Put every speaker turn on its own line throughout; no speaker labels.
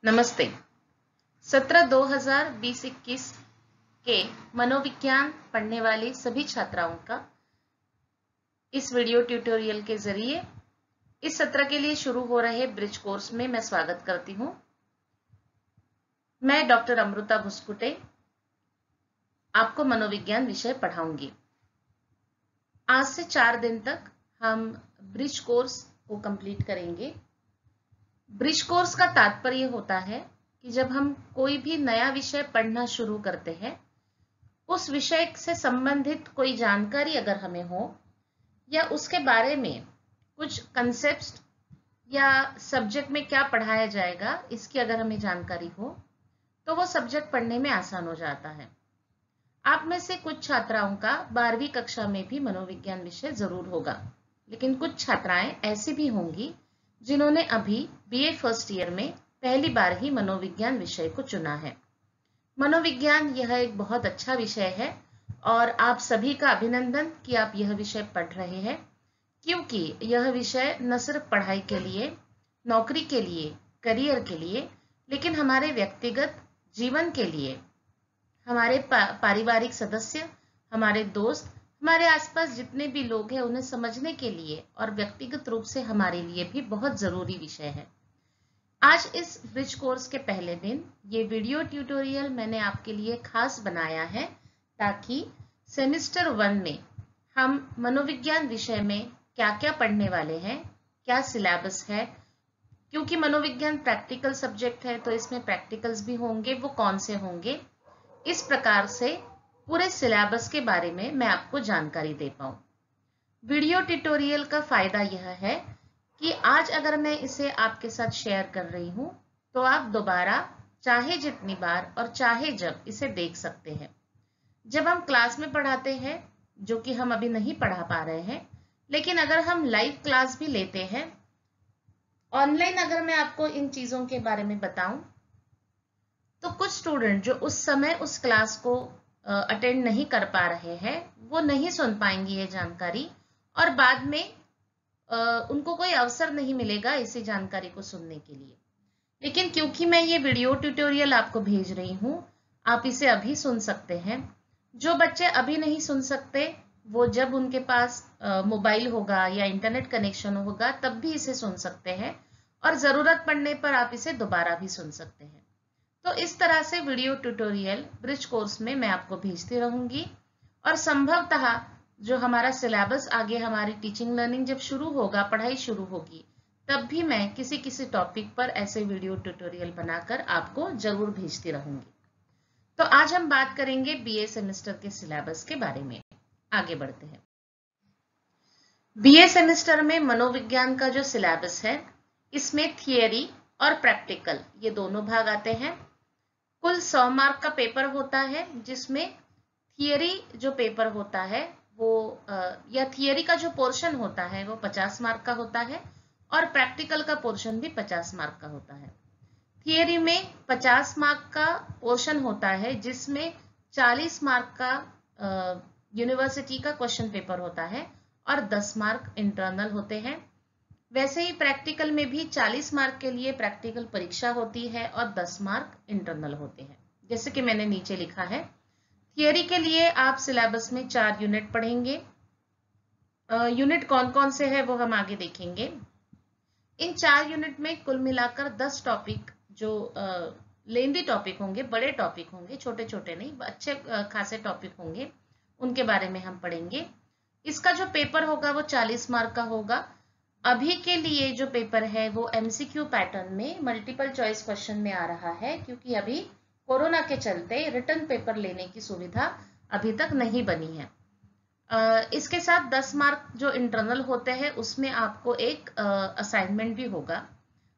नमस्ते। सत्र 2020-21 के मनोविज्ञान पढ़ने वाली सभी छात्राओं का इस वीडियो ट्यूटोरियल के जरिए इस सत्र के लिए शुरू हो रहे ब्रिज कोर्स में मैं स्वागत करती हूं। मैं डॉक्टर अमृता भुस्कुटे आपको मनोविज्ञान विषय पढ़ाऊंगी। आज से 4 दिन तक हम ब्रिज कोर्स को कंप्लीट करेंगे। ब्रिज कोर्स का तात्पर्य होता है कि जब हम कोई भी नया विषय पढ़ना शुरू करते हैं, उस विषय से संबंधित कोई जानकारी अगर हमें हो या उसके बारे में कुछ कंसेप्ट या सब्जेक्ट में क्या पढ़ाया जाएगा इसकी अगर हमें जानकारी हो तो वो सब्जेक्ट पढ़ने में आसान हो जाता है। आप में से कुछ छात्राओं का 12वीं कक्षा में भी मनोविज्ञान विषय जरूर होगा, लेकिन कुछ छात्राएं ऐसी भी होंगी जिन्होंने अभी बीए फर्स्ट ईयर में पहली बार ही मनोविज्ञान विषय को चुना है। मनोविज्ञान यह एक बहुत अच्छा विषय है और आप सभी का अभिनंदन कि आप यह विषय पढ़ रहे हैं, क्योंकि यह विषय न सिर्फ पढ़ाई के लिए, नौकरी के लिए, करियर के लिए, लेकिन हमारे व्यक्तिगत जीवन के लिए, हमारे पारिवारिक सदस्य, हमारे दोस्त, हमारे आसपास जितने भी लोग हैं उन्हें समझने के लिए और व्यक्तिगत रूप से हमारे लिए भी बहुत जरूरी विषय है। आज इस ब्रिज कोर्स के पहले दिन ये वीडियो ट्यूटोरियल मैंने आपके लिए खास बनाया है ताकि सेमेस्टर 1 में हम मनोविज्ञान विषय में क्या क्या पढ़ने वाले हैं, क्या सिलेबस है, क्योंकि मनोविज्ञान प्रैक्टिकल सब्जेक्ट है तो इसमें प्रैक्टिकल्स भी होंगे, वो कौन से होंगे, इस प्रकार से पूरे सिलेबस के बारे में मैं आपको जानकारी दे पाऊं। वीडियो ट्यूटोरियल का फायदा यह है कि आज अगर मैं इसे आपके साथ शेयर कर रही हूं तो आप दोबारा चाहे जितनी बार और चाहे जब इसे देख सकते हैं। जब हम क्लास में पढ़ाते हैं, जो कि हम अभी नहीं पढ़ा पा रहे हैं, लेकिन अगर हम लाइव क्लास भी लेते हैं ऑनलाइन, अगर मैं आपको इन चीजों के बारे में बताऊं तो कुछ स्टूडेंट जो उस समय उस क्लास को अटेंड नहीं कर पा रहे हैं वो नहीं सुन पाएंगे ये जानकारी और बाद में उनको कोई अवसर नहीं मिलेगा इसी जानकारी को सुनने के लिए। लेकिन क्योंकि मैं ये वीडियो ट्यूटोरियल आपको भेज रही हूँ, आप इसे अभी सुन सकते हैं। जो बच्चे अभी नहीं सुन सकते वो जब उनके पास मोबाइल होगा या इंटरनेट कनेक्शन होगा तब भी इसे सुन सकते हैं और जरूरत पड़ने पर आप इसे दोबारा भी सुन सकते हैं। तो इस तरह से वीडियो ट्यूटोरियल ब्रिज कोर्स में मैं आपको भेजती रहूंगी और संभवतः जो हमारा सिलेबस आगे हमारी टीचिंग लर्निंग जब शुरू होगा, पढ़ाई शुरू होगी, तब भी मैं किसी किसी टॉपिक पर ऐसे वीडियो ट्यूटोरियल बनाकर आपको जरूर भेजती रहूंगी। तो आज हम बात करेंगे बीए सेमेस्टर के सिलेबस के बारे में। आगे बढ़ते हैं। बीए सेमेस्टर में मनोविज्ञान का जो सिलेबस है इसमें थियरी और प्रैक्टिकल ये दोनों भाग आते हैं। कुल 100 मार्क का पेपर होता है, जिसमें थियरी जो पेपर होता है वो या थियरी का जो पोर्शन होता है वो 50 मार्क का होता है और प्रैक्टिकल का पोर्शन भी 50 मार्क का होता है। थियरी में 50 मार्क का पोर्शन होता है जिसमें 40 मार्क का यूनिवर्सिटी का क्वेश्चन पेपर होता है और 10 मार्क इंटरनल होते हैं। वैसे ही प्रैक्टिकल में भी 40 मार्क के लिए प्रैक्टिकल परीक्षा होती है और 10 मार्क इंटरनल होते हैं, जैसे कि मैंने नीचे लिखा है। थियरी के लिए आप सिलेबस में 4 यूनिट पढ़ेंगे। यूनिट कौन कौन से हैं वो हम आगे देखेंगे। इन 4 यूनिट में कुल मिलाकर 10 टॉपिक जो लेंदी टॉपिक होंगे, बड़े टॉपिक होंगे, छोटे छोटे नहीं, अच्छे खासे टॉपिक होंगे, उनके बारे में हम पढ़ेंगे। इसका जो पेपर होगा वो 40 मार्क का होगा। अभी के लिए जो पेपर है वो एमसीक्यू पैटर्न में मल्टीपल चॉइस क्वेश्चन में आ रहा है, क्योंकि अभी कोरोना के चलते रिटर्न पेपर लेने की सुविधा अभी तक नहीं बनी है। इसके साथ 10 मार्क जो इंटरनल होते हैं उसमें आपको एक असाइनमेंट भी होगा।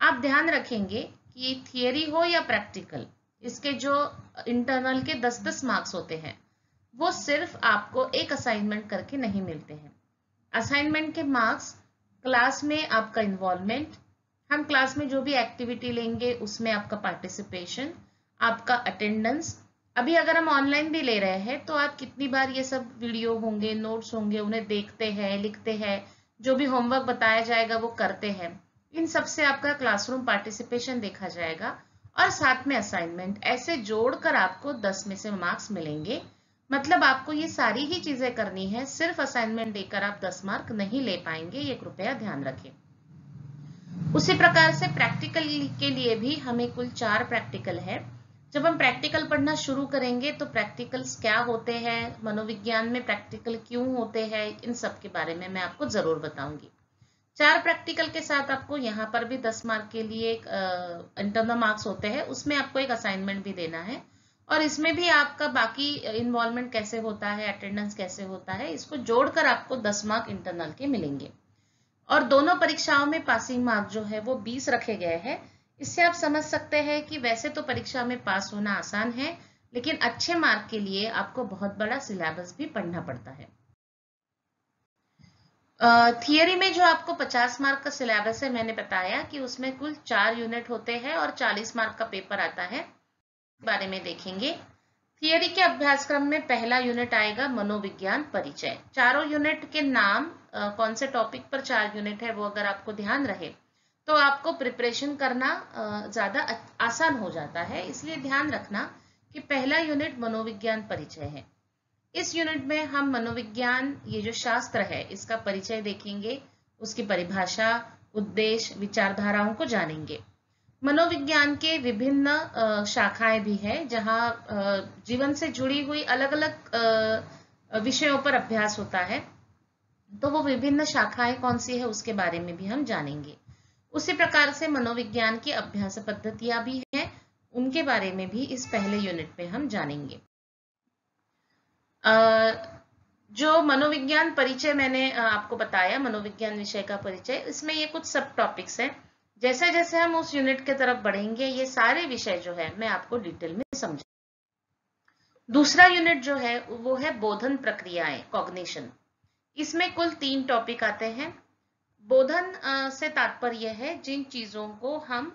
आप ध्यान रखेंगे कि थियरी हो या प्रैक्टिकल, इसके जो इंटरनल के 10-10 मार्क्स होते हैं वो सिर्फ आपको एक असाइनमेंट करके नहीं मिलते हैं। असाइनमेंट के मार्क्स क्लास में आपका इन्वॉल्वमेंट, हम क्लास में जो भी एक्टिविटी लेंगे उसमें आपका पार्टिसिपेशन, आपका अटेंडेंस। अभी अगर हम ऑनलाइन भी ले रहे हैं तो आप कितनी बार ये सब वीडियो होंगे, नोट्स होंगे, उन्हें देखते हैं, लिखते हैं, जो भी होमवर्क बताया जाएगा वो करते हैं। इन सब से आपका क्लासरूम पार्टिसिपेशन देखा जाएगा और साथ में असाइनमेंट, ऐसे जोड़कर आपको 10 में से मार्क्स मिलेंगे। मतलब आपको ये सारी ही चीजें करनी है, सिर्फ असाइनमेंट देकर आप 10 मार्क नहीं ले पाएंगे, ये कृपया ध्यान रखें। उसी प्रकार से प्रैक्टिकल के लिए भी हमें कुल 4 प्रैक्टिकल है। जब हम प्रैक्टिकल पढ़ना शुरू करेंगे तो प्रैक्टिकल्स क्या होते हैं, मनोविज्ञान में प्रैक्टिकल क्यों होते हैं, इन सब के बारे में मैं आपको जरूर बताऊंगी। 4 प्रैक्टिकल के साथ आपको यहाँ पर भी 10 मार्क के लिए इंटरनल मार्क्स होते हैं, उसमें आपको एक असाइनमेंट भी देना है और इसमें भी आपका बाकी इन्वॉल्वमेंट कैसे होता है, अटेंडेंस कैसे होता है, इसको जोड़कर आपको 10 मार्क इंटरनल के मिलेंगे। और दोनों परीक्षाओं में पासिंग मार्क जो है वो 20 रखे गए हैं। इससे आप समझ सकते हैं कि वैसे तो परीक्षा में पास होना आसान है, लेकिन अच्छे मार्क के लिए आपको बहुत बड़ा सिलेबस भी पढ़ना पड़ता है। थियरी में जो आपको 50 मार्क का सिलेबस है, मैंने बताया कि उसमें कुल 4 यूनिट होते हैं और 40 मार्क का पेपर आता है, इस बारे में देखेंगे। थियरी के अभ्यासक्रम में पहला यूनिट आएगा मनोविज्ञान परिचय। चारों यूनिट के नाम कौन से टॉपिक पर 4 यूनिट है वो अगर आपको ध्यान रहे तो आपको प्रिपरेशन करना ज्यादा आसान हो जाता है। इसलिए ध्यान रखना कि पहला यूनिट मनोविज्ञान परिचय है। इस यूनिट में हम मनोविज्ञान, ये जो शास्त्र है, इसका परिचय देखेंगे, उसकी परिभाषा, उद्देश्य, विचारधाराओं को जानेंगे। मनोविज्ञान के विभिन्न शाखाएं भी हैं जहां जीवन से जुड़ी हुई अलग अलग विषयों पर अभ्यास होता है, तो वो विभिन्न शाखाएं कौन सी है उसके बारे में भी हम जानेंगे। उसी प्रकार से मनोविज्ञान की अभ्यास पद्धतियां भी हैं, उनके बारे में भी इस पहले यूनिट में हम जानेंगे। जो मनोविज्ञान परिचय मैंने आपको बताया, मनोविज्ञान विषय का परिचय, इसमें ये कुछ सब टॉपिक्स हैं। जैसे जैसे हम उस यूनिट की तरफ बढ़ेंगे ये सारे विषय जो है मैं आपको डिटेल में समझा। दूसरा यूनिट जो है वो है बोधन प्रक्रियाएं, कॉग्निशन। इसमें कुल 3 टॉपिक आते हैं। बोधन से तात्पर्य है जिन चीजों को हम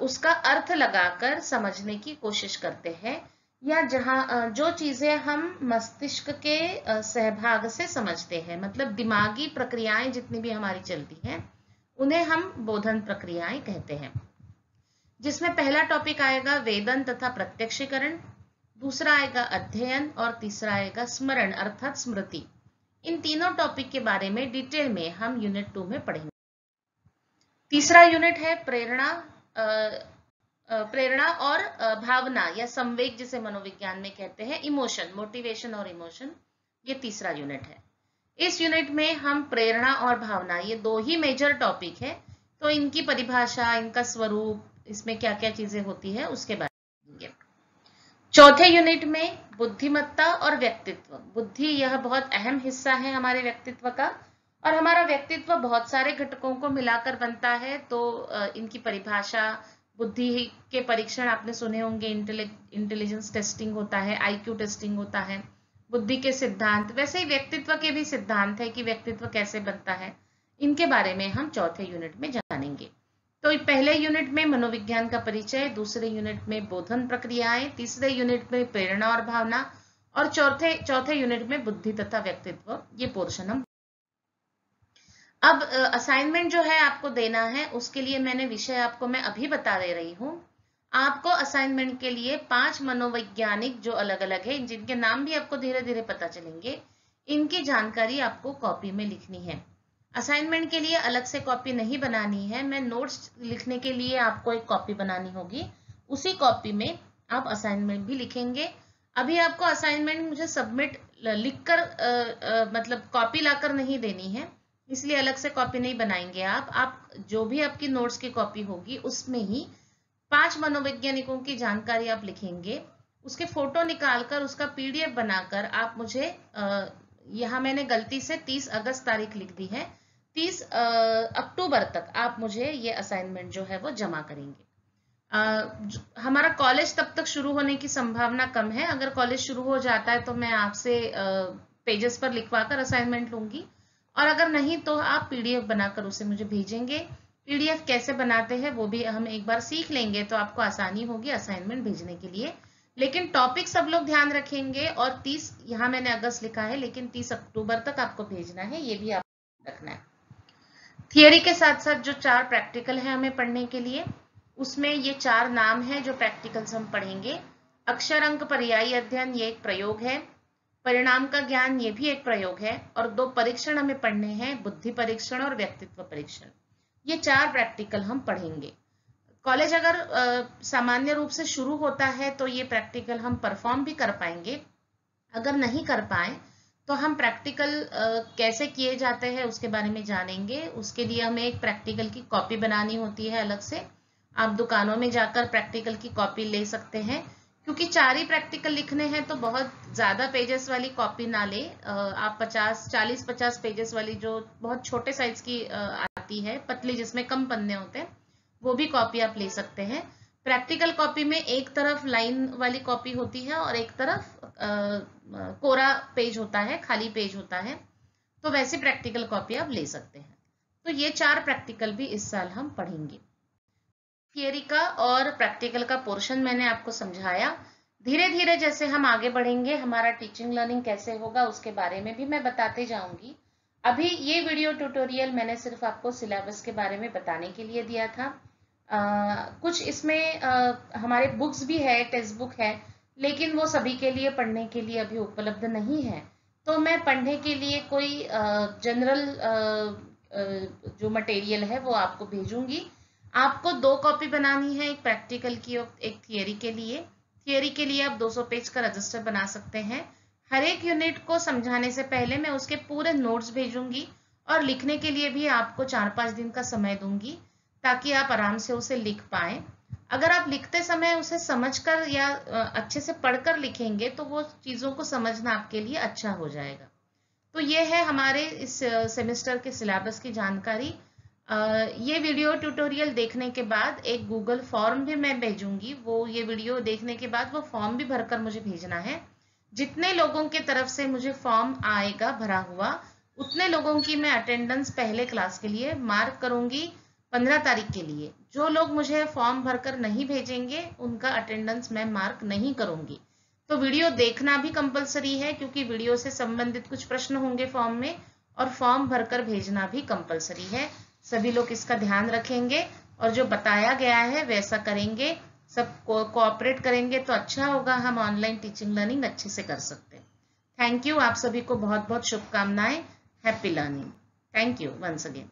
उसका अर्थ लगाकर समझने की कोशिश करते हैं, या जहां जो चीजें हम मस्तिष्क के सहभाग से समझते हैं, मतलब दिमागी प्रक्रियाएं जितनी भी हमारी चलती हैं उन्हें हम बोधन प्रक्रियाएं कहते हैं। जिसमें पहला टॉपिक आएगा वेदन तथा प्रत्यक्षीकरण, दूसरा आएगा अध्ययन और तीसरा आएगा स्मरण अर्थात स्मृति। इन तीनों टॉपिक के बारे में डिटेल में हम यूनिट 2 में पढ़ेंगे। तीसरा यूनिट है प्रेरणा और भावना या संवेग, जिसे मनोविज्ञान में कहते हैं, इमोशन, मोटिवेशन और इमोशन, ये तीसरा यूनिट है। इस यूनिट में हम प्रेरणा और भावना, ये 2 ही मेजर टॉपिक है, तो इनकी परिभाषा, इनका स्वरूप, इसमें क्या क्या चीजें होती है उसके बारे में जानेंगे। चौथे यूनिट में बुद्धिमत्ता और व्यक्तित्व। बुद्धि यह बहुत अहम हिस्सा है हमारे व्यक्तित्व का, और हमारा व्यक्तित्व बहुत सारे घटकों को मिलाकर बनता है, तो इनकी परिभाषा, बुद्धि के परीक्षण आपने सुने होंगे, इंटेलिजेंस टेस्टिंग होता है, आईक्यू टेस्टिंग होता है, बुद्धि के सिद्धांत, वैसे ही व्यक्तित्व के भी सिद्धांत है कि व्यक्तित्व कैसे बनता है, इनके बारे में हम चौथे यूनिट में जानेंगे। तो पहले यूनिट में मनोविज्ञान का परिचय, दूसरे यूनिट में बोधन प्रक्रियाएं, तीसरे यूनिट में प्रेरणा और भावना, और चौथे यूनिट में बुद्धि तथा व्यक्तित्व, ये पोर्शन हम। अब असाइनमेंट जो है आपको देना है, उसके लिए मैंने विषय आपको मैं अभी बता दे रही हूँ। आपको असाइनमेंट के लिए 5 मनोवैज्ञानिक जो अलग अलग है, जिनके नाम भी आपको धीरे धीरे पता चलेंगे, इनकी जानकारी आपको कॉपी में लिखनी है। असाइनमेंट के लिए अलग से कॉपी नहीं बनानी है, मैं नोट्स लिखने के लिए आपको एक कॉपी बनानी होगी, उसी कॉपी में आप असाइनमेंट भी लिखेंगे। अभी आपको असाइनमेंट मुझे सबमिट लिखकर मतलब कॉपी लाकर नहीं देनी है, इसलिए अलग से कॉपी नहीं बनाएंगे आप जो भी आपकी नोट्स की कॉपी होगी उसमें ही 5 मनोवैज्ञानिकों की जानकारी आप लिखेंगे, उसके फोटो निकालकर उसका PDF बनाकर आप मुझे, यहाँ मैंने गलती से 30 अगस्त तारीख लिख दी है, 30 अक्टूबर तक आप मुझे ये असाइनमेंट जो है वो जमा करेंगे। हमारा कॉलेज तब तक शुरू होने की संभावना कम है, अगर कॉलेज शुरू हो जाता है तो मैं आपसे पेजेस पर लिखवाकर असाइनमेंट लूंगी, और अगर नहीं तो आप PDF बनाकर उसे मुझे भेजेंगे। PDF कैसे बनाते हैं वो भी हम एक बार सीख लेंगे, तो आपको आसानी होगी असाइनमेंट भेजने के लिए। लेकिन टॉपिक सब लोग ध्यान रखेंगे, और 30, यहाँ मैंने अगस्त लिखा है लेकिन 30 अक्टूबर तक आपको भेजना है, ये भी आपको रखना है। थियरी के साथ साथ जो 4 प्रैक्टिकल है हमें पढ़ने के लिए, उसमें ये 4 नाम हैं जो प्रैक्टिकल्स हम पढ़ेंगे। अक्षर अंक पर्यायी अध्ययन, ये एक प्रयोग है। परिणाम का ज्ञान, ये भी एक प्रयोग है। और 2 परीक्षण हमें पढ़ने हैं, बुद्धि परीक्षण और व्यक्तित्व परीक्षण। ये 4 प्रैक्टिकल हम पढ़ेंगे। कॉलेज अगर सामान्य रूप से शुरू होता है तो ये प्रैक्टिकल हम परफॉर्म भी कर पाएंगे। अगर नहीं कर पाए तो हम प्रैक्टिकल कैसे किए जाते हैं उसके बारे में जानेंगे। उसके लिए हमें एक प्रैक्टिकल की कॉपी बनानी होती है अलग से। आप दुकानों में जाकर प्रैक्टिकल की कॉपी ले सकते हैं। क्योंकि 4 ही प्रैक्टिकल लिखने हैं तो बहुत ज़्यादा पेजेस वाली कॉपी ना ले। आप 40-50 पेजेस वाली जो बहुत छोटे साइज की आती है, पतली, जिसमें कम पन्ने होते हैं, वो भी कॉपी आप ले सकते हैं। प्रैक्टिकल कॉपी में एक तरफ लाइन वाली कॉपी होती है और एक तरफ कोरा पेज होता है, खाली पेज होता है। तो वैसी प्रैक्टिकल कॉपी आप ले सकते हैं। तो ये 4 प्रैक्टिकल भी इस साल हम पढ़ेंगे। थियरी का और प्रैक्टिकल का पोर्शन मैंने आपको समझाया। धीरे धीरे जैसे हम आगे बढ़ेंगे, हमारा टीचिंग लर्निंग कैसे होगा उसके बारे में भी मैं बताते जाऊंगी। अभी ये वीडियो ट्यूटोरियल मैंने सिर्फ आपको सिलेबस के बारे में बताने के लिए दिया था। कुछ इसमें हमारे बुक्स भी है, टेक्स्ट बुक है, लेकिन वो सभी के लिए पढ़ने के लिए अभी उपलब्ध नहीं है। तो मैं पढ़ने के लिए कोई जनरल जो मटेरियल है वो आपको भेजूंगी। आपको 2 कॉपी बनानी है, एक प्रैक्टिकल की और एक थियरी के लिए। थियरी के लिए आप 200 पेज का रजिस्टर बना सकते हैं। हर एक यूनिट को समझाने से पहले मैं उसके पूरे नोट्स भेजूंगी और लिखने के लिए भी आपको 4-5 दिन का समय दूंगी ताकि आप आराम से उसे लिख पाएं। अगर आप लिखते समय उसे समझकर या अच्छे से पढ़कर लिखेंगे तो वो चीज़ों को समझना आपके लिए अच्छा हो जाएगा। तो ये है हमारे इस सेमेस्टर के सिलेबस की जानकारी। ये वीडियो ट्यूटोरियल देखने के बाद एक गूगल फॉर्म भी मैं भेजूंगी। वो ये वीडियो देखने के बाद वो फॉर्म भी भरकर मुझे भेजना है। जितने लोगों के तरफ से मुझे फॉर्म आएगा भरा हुआ, उतने लोगों की मैं अटेंडेंस पहले क्लास के लिए मार्क करूंगी 15 तारीख के लिए। जो लोग मुझे फॉर्म भरकर नहीं भेजेंगे उनका अटेंडेंस मैं मार्क नहीं करूंगी। तो वीडियो देखना भी कंपलसरी है क्योंकि वीडियो से संबंधित कुछ प्रश्न होंगे फॉर्म में, और फॉर्म भरकर भेजना भी कंपलसरी है। सभी लोग इसका ध्यान रखेंगे और जो बताया गया है वैसा करेंगे, सब कोऑपरेट करेंगे तो अच्छा होगा, हम ऑनलाइन टीचिंग लर्निंग अच्छे से कर सकते हैं। Thank you. आप सभी को बहुत बहुत शुभकामनाएं। Happy learning. Thank you once again.